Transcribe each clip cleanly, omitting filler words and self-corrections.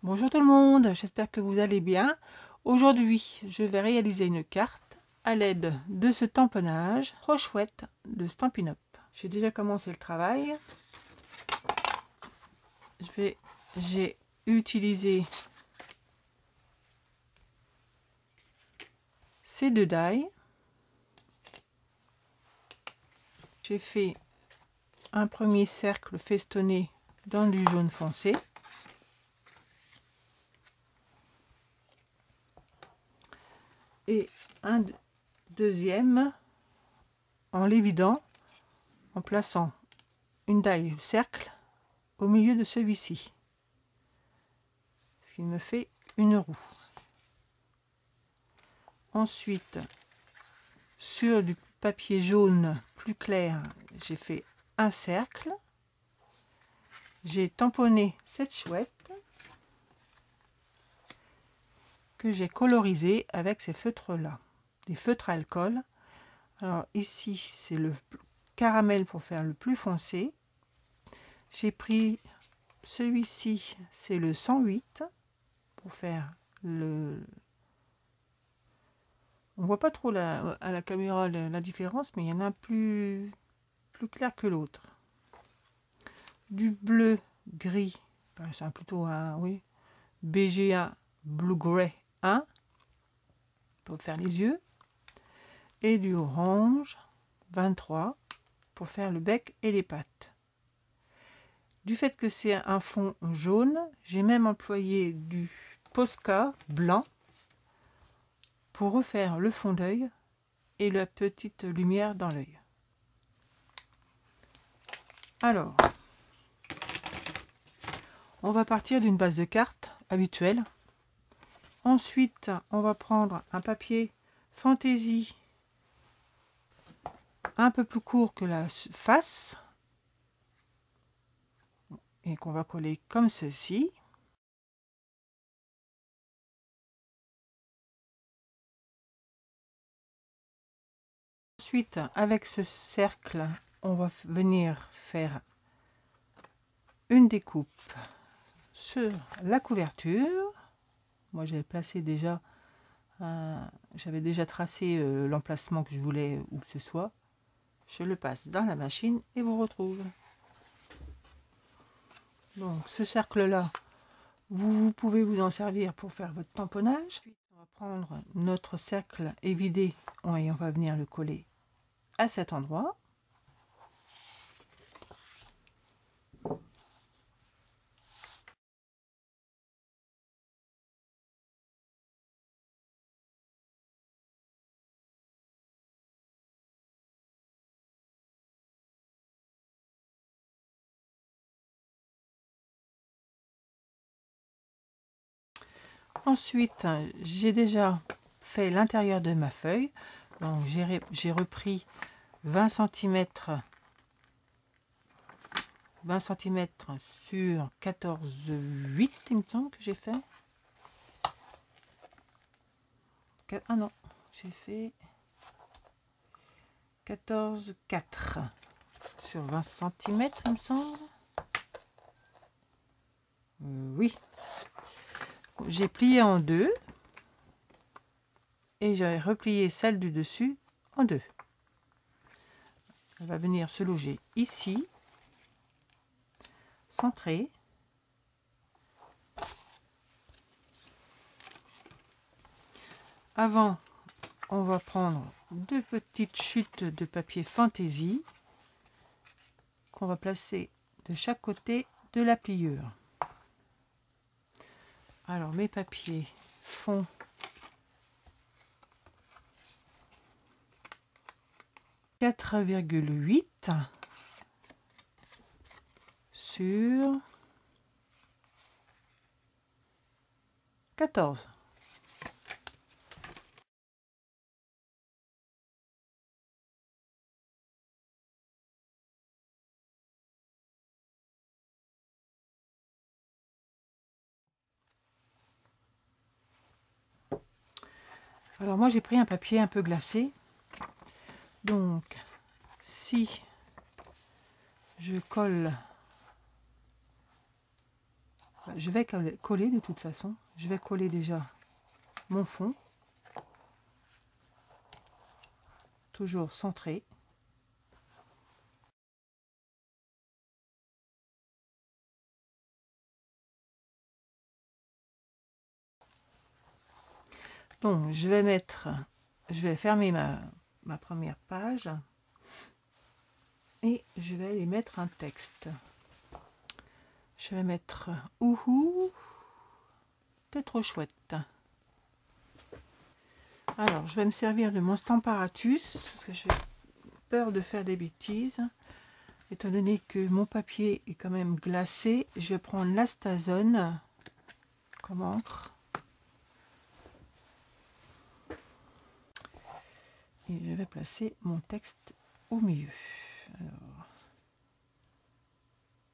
Bonjour tout le monde, j'espère que vous allez bien. Aujourd'hui, je vais réaliser une carte à l'aide de ce tamponnage trop chouette de Stampin' Up. J'ai déjà commencé le travail. J'ai utilisé ces deux die. J'ai fait un premier cercle festonné dans du jaune foncé. Et un deuxième en l'évidant en plaçant une die cercle au milieu de celui-ci, ce qui me fait une roue. Ensuite, sur du papier jaune plus clair, j'ai fait un cercle. J'ai tamponné cette chouette que j'ai colorisée avec ces feutres-là, des feutres à alcool. Alors ici, c'est le caramel pour faire le plus foncé. J'ai pris celui-ci, c'est le 108 pour faire le... On voit pas trop à la caméra la différence, mais il y en a un plus clair que l'autre. Du bleu gris, enfin, c'est plutôt un BGA Blue Gray 1 pour faire les yeux, et du orange 23 pour faire le bec et les pattes. Du fait que c'est un fond jaune, j'ai même employé du Posca blanc pour refaire le fond d'œil et la petite lumière dans l'œil. Alors, on va partir d'une base de cartes habituelle. Ensuite, on va prendre un papier Fantaisie un peu plus court que la face et qu'on va coller comme ceci. Ensuite, avec ce cercle, on va venir faire une découpe sur la couverture. Moi, j'avais placé déjà, j'avais déjà tracé l'emplacement que je voulais où que ce soit. Je le passe dans la machine et vous retrouve. Donc, ce cercle-là, vous pouvez vous en servir pour faire votre tamponnage. On va prendre notre cercle évidé et on va venir le coller à cet endroit. Ensuite, j'ai déjà fait l'intérieur de ma feuille. Donc j'ai repris 20 cm sur 14,8, il me semble que j'ai fait. Ah non, j'ai fait 14,4 sur 20 cm, il me semble. Oui. J'ai plié en deux et j'ai replié celle du dessus en deux. Elle va venir se loger ici, centrée. Avant, on va prendre deux petites chutes de papier Fantaisie qu'on va placer de chaque côté de la pliure. Alors mes papiers font 4,8 sur 14. Alors moi j'ai pris un papier un peu glacé. Donc si je colle Je vais coller de toute façon. Je vais coller déjà mon fond. Toujours centré. Donc je vais fermer ma première page et je vais aller mettre un texte. Je vais mettre ouhou, t'es trop chouette. Alors je vais me servir de mon Stamparatus parce que j'ai peur de faire des bêtises. Étant donné que mon papier est quand même glacé, je vais prendre l'Astazone comme encre. Et je vais placer mon texte au milieu. Alors,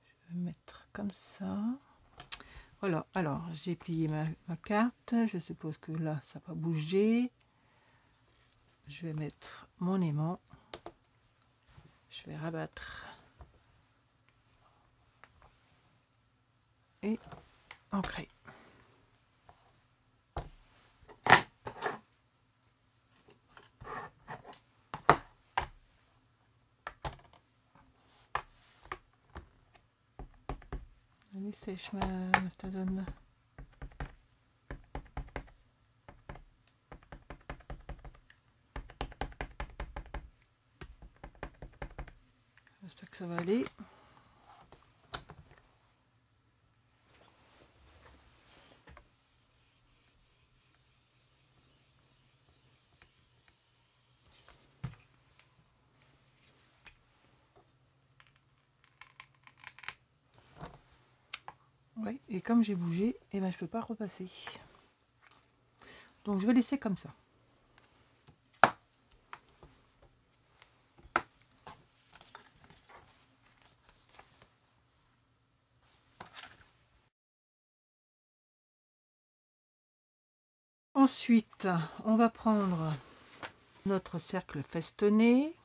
je vais mettre comme ça. Voilà, alors j'ai plié ma carte. Je suppose que là, ça n'a pas bougé. Je vais mettre mon aimant. Je vais rabattre. Et ancrer. Elle est sèche ma Astazone. J'espère que ça va aller. Ouais, et comme j'ai bougé, eh ben, je peux pas repasser. Donc je vais laisser comme ça. Ensuite, on va prendre notre cercle festonné,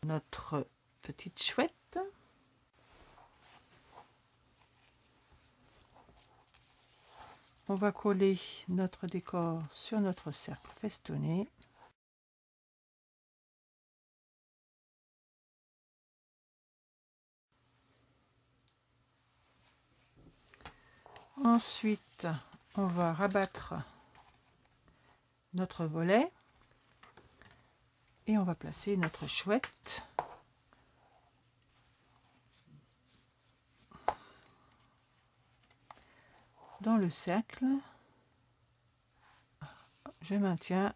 notre petite chouette. On va coller notre décor sur notre cercle festonné. Ensuite, on va rabattre notre volet et on va placer notre chouette dans le cercle. Je maintiens.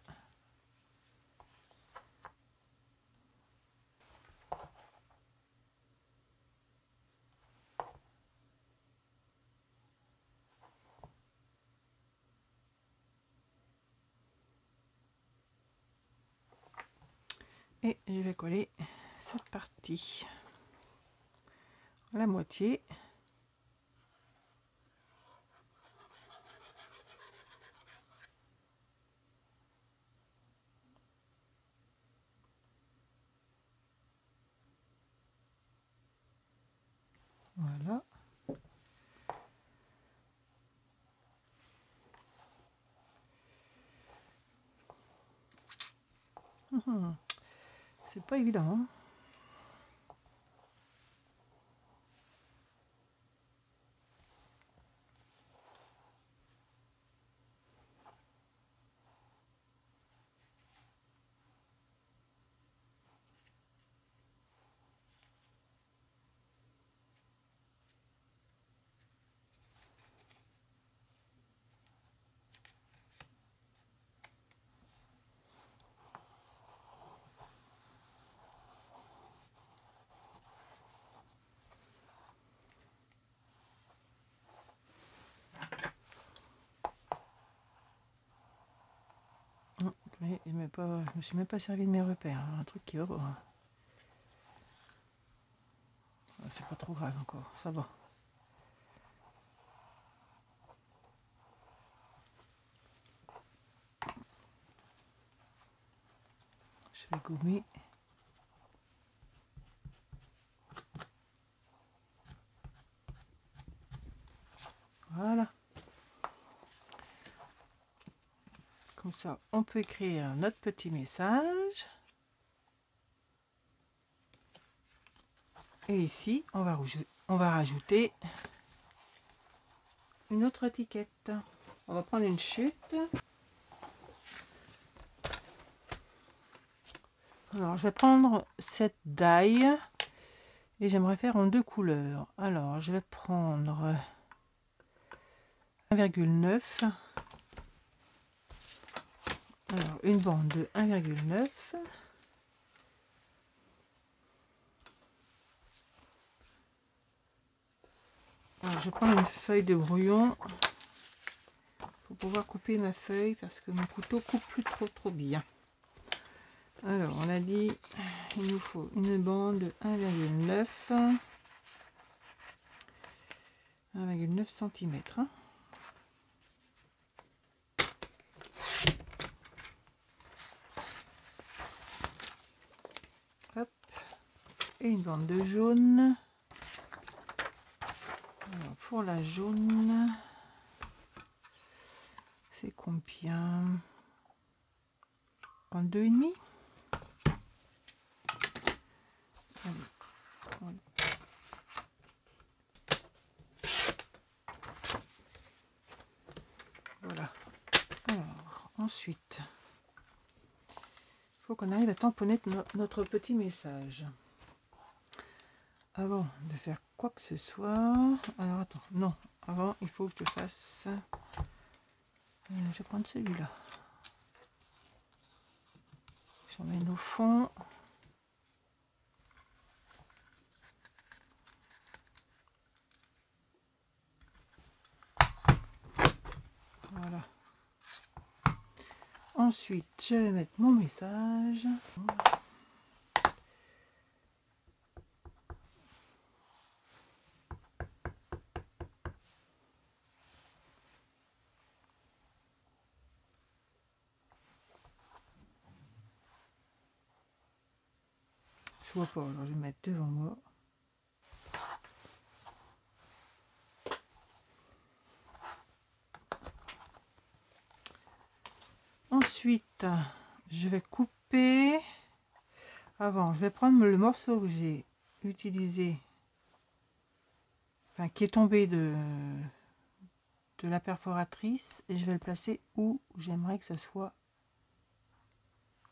Et je vais coller cette partie à la moitié. Voilà. C'est pas évident, hein. Mais je me suis même pas servi de mes repères, hein. Un truc qui va pas. C'est pas trop grave encore, ça va. Je vais gommer. Comme ça, on peut écrire notre petit message. Et ici, on va rajouter une autre étiquette. On va prendre une chute. Alors, je vais prendre cette die et j'aimerais faire en 2 couleurs. Alors, je vais prendre 1,9. Alors, une bande de 1,9. Alors, je prends une feuille de brouillon pour pouvoir couper ma feuille parce que mon couteau coupe plus trop bien. Alors, on a dit, il nous faut une bande de 1,9 cm. Hop. Et une bande de jaune. Alors, pour la jaune, c'est combien? 32,5. Voilà. Alors, ensuite, il faut qu'on arrive à tamponner notre petit message. Avant de faire quoi que ce soit. Alors, attends, non. Avant, il faut que je fasse... je vais prendre celui-là. J'emmène au fond. Voilà. Ensuite, je vais mettre mon message. Je vois pas, alors je vais mettre devant moi. Ensuite, je vais couper. Avant, je vais prendre le morceau que j'ai utilisé, enfin qui est tombé de la perforatrice, et je vais le placer où j'aimerais que ce soit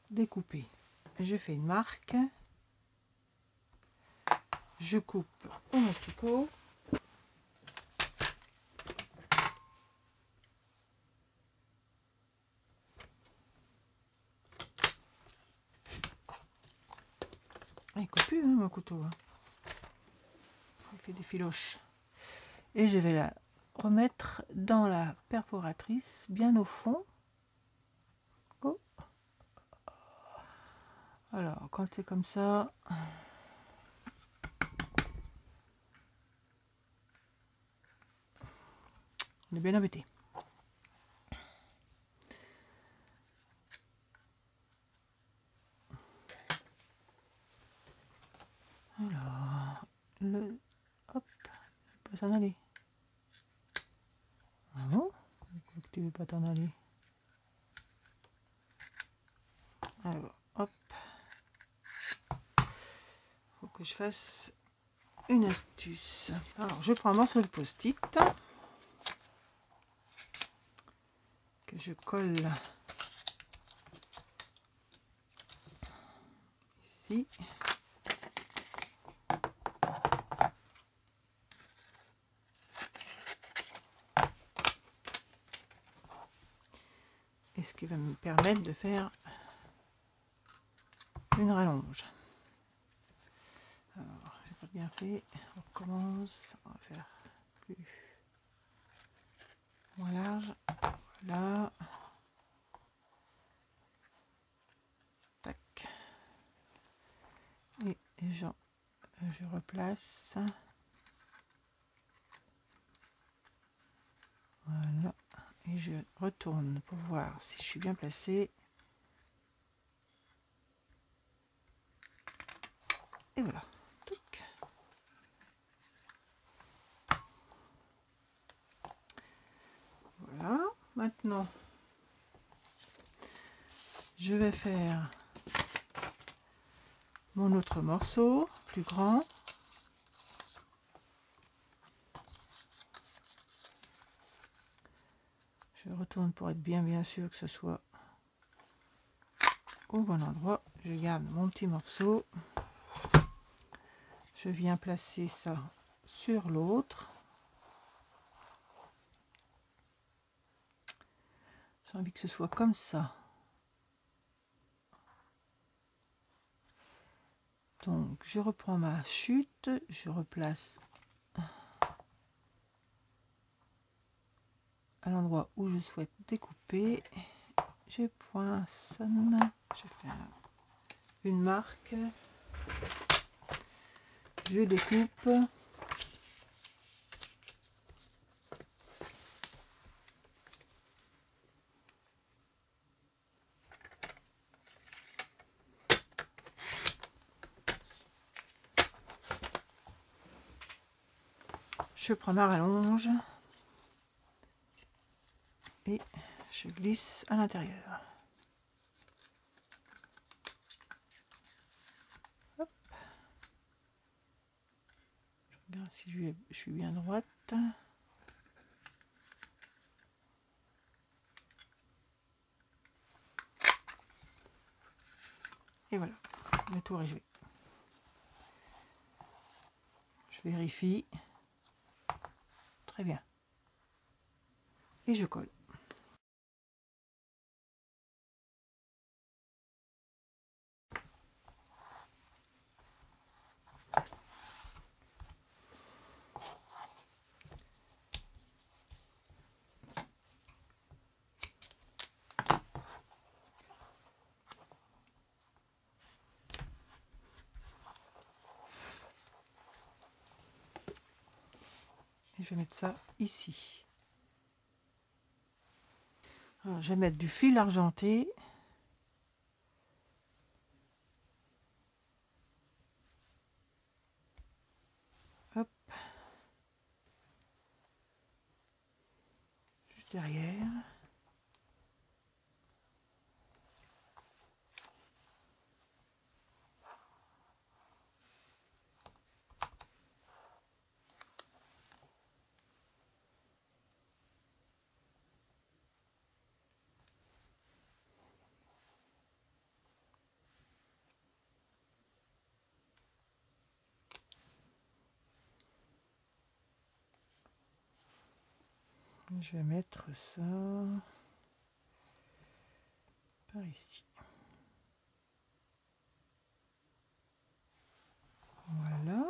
découpé. Je fais une marque. Je coupe au massicot. Il coupe plus, hein, mon couteau. Hein. Il fait des filoches. Et je vais la remettre dans la perforatrice, bien au fond. Oh. Alors, quand c'est comme ça... on est bien embêté. Alors, hop, pas s'en aller. Ah bon? Pourquoi tu veux pas t'en aller? Alors, hop. Faut que je fasse une astuce. Alors, je prends un morceau de post-it que je colle ici. Et ce qui va me permettre de faire une rallonge. Alors, j'ai pas bien fait. On recommence. On va faire plus moins large. Voilà. Tac. Et je replace. Voilà. Et je retourne pour voir si je suis bien placée. Et voilà. Touc. Voilà. Maintenant, je vais faire mon autre morceau plus grand. Je retourne pour être bien sûr que ce soit au bon endroit. Je garde mon petit morceau. Je viens placer ça sur l'autre. J'ai envie que ce soit comme ça. Donc je reprends ma chute, je replace à l'endroit où je souhaite découper. Je poinçonne, je fais une marque, je découpe. Je prends ma rallonge et je glisse à l'intérieur. Je regarde si je suis bien droite. Et voilà, le tour est joué. Je vérifie. Très bien. Et je colle. Et je vais mettre ça ici. Alors, je vais mettre du fil argenté. Hop. Juste derrière. Je vais mettre ça par ici. Voilà.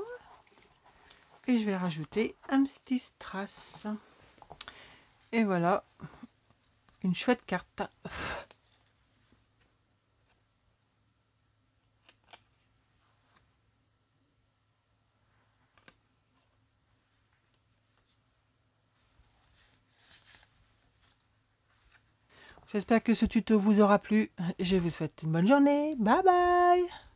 Et je vais rajouter un petit strass. Et voilà, une chouette carte. J'espère que ce tuto vous aura plu. Je vous souhaite une bonne journée. Bye bye!